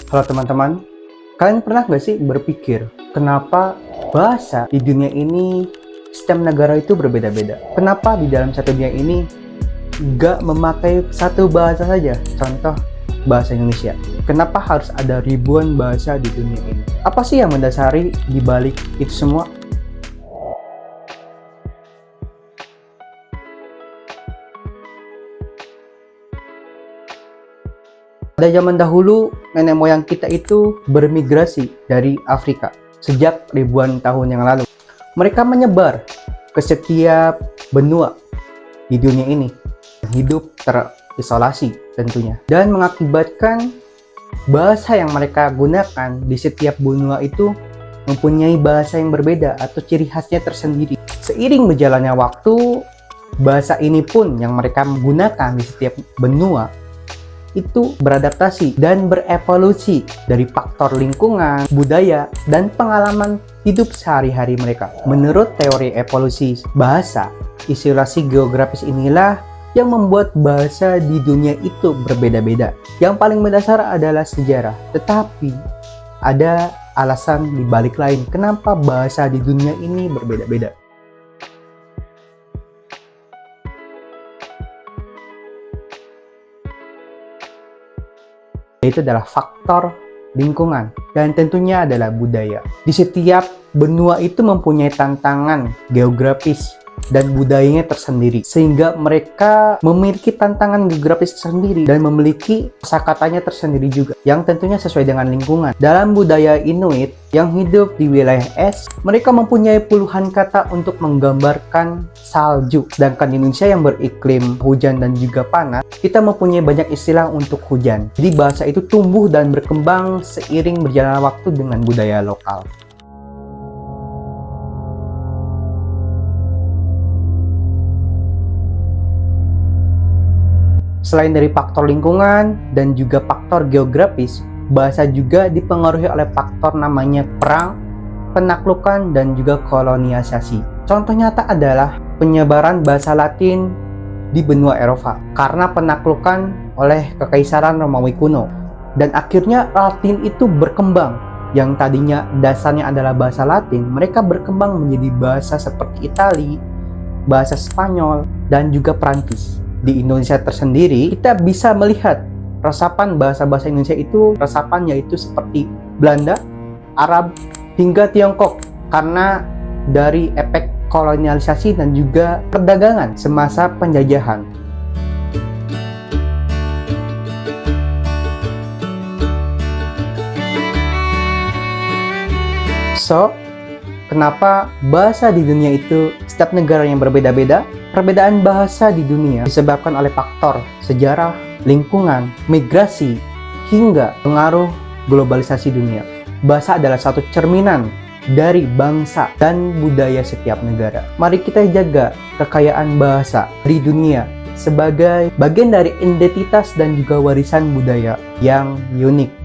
Halo teman-teman, kalian pernah nggak sih berpikir kenapa bahasa di dunia ini setiap negara itu berbeda-beda? Kenapa di dalam satu dunia ini nggak memakai satu bahasa saja? Contoh, bahasa Indonesia. Kenapa harus ada ribuan bahasa di dunia ini? Apa sih yang mendasari di balik itu semua? Pada zaman dahulu, nenek moyang kita itu bermigrasi dari Afrika sejak ribuan tahun yang lalu. Mereka menyebar ke setiap benua di dunia ini, hidup terisolasi tentunya, dan mengakibatkan bahasa yang mereka gunakan di setiap benua itu mempunyai bahasa yang berbeda atau ciri khasnya tersendiri. Seiring berjalannya waktu, bahasa ini pun yang mereka gunakan di setiap benua itu beradaptasi dan berevolusi dari faktor lingkungan, budaya, dan pengalaman hidup sehari-hari mereka. Menurut teori evolusi bahasa, isolasi geografis inilah yang membuat bahasa di dunia itu berbeda-beda. Yang paling mendasar adalah sejarah, tetapi ada alasan di balik lain kenapa bahasa di dunia ini berbeda-beda. Yaitu adalah faktor lingkungan dan tentunya adalah budaya. Di setiap benua itu mempunyai tantangan geografis dan budayanya tersendiri, sehingga mereka memiliki tantangan geografis tersendiri dan memiliki kosakatanya tersendiri juga yang tentunya sesuai dengan lingkungan. Dalam budaya Inuit yang hidup di wilayah es, mereka mempunyai puluhan kata untuk menggambarkan salju. Sedangkan di Indonesia yang beriklim hujan dan juga panas, kita mempunyai banyak istilah untuk hujan. Jadi bahasa itu tumbuh dan berkembang seiring berjalannya waktu dengan budaya lokal. Selain dari faktor lingkungan dan juga faktor geografis, bahasa juga dipengaruhi oleh faktor namanya perang, penaklukan, dan juga kolonialisasi. Contoh nyata adalah penyebaran bahasa Latin di benua Eropa karena penaklukan oleh Kekaisaran Romawi kuno. Dan akhirnya Latin itu berkembang. Yang tadinya dasarnya adalah bahasa Latin, mereka berkembang menjadi bahasa seperti Itali, bahasa Spanyol, dan juga Perancis. Di Indonesia tersendiri, kita bisa melihat resapan bahasa-bahasa Indonesia itu resapan yaitu seperti Belanda, Arab, hingga Tiongkok karena dari efek kolonialisasi dan juga perdagangan semasa penjajahan. So, kenapa bahasa di dunia itu setiap negara yang berbeda-beda? Perbedaan bahasa di dunia disebabkan oleh faktor sejarah, lingkungan, migrasi, hingga pengaruh globalisasi dunia. Bahasa adalah satu cerminan dari bangsa dan budaya setiap negara. Mari kita jaga kekayaan bahasa di dunia sebagai bagian dari identitas dan juga warisan budaya yang unik.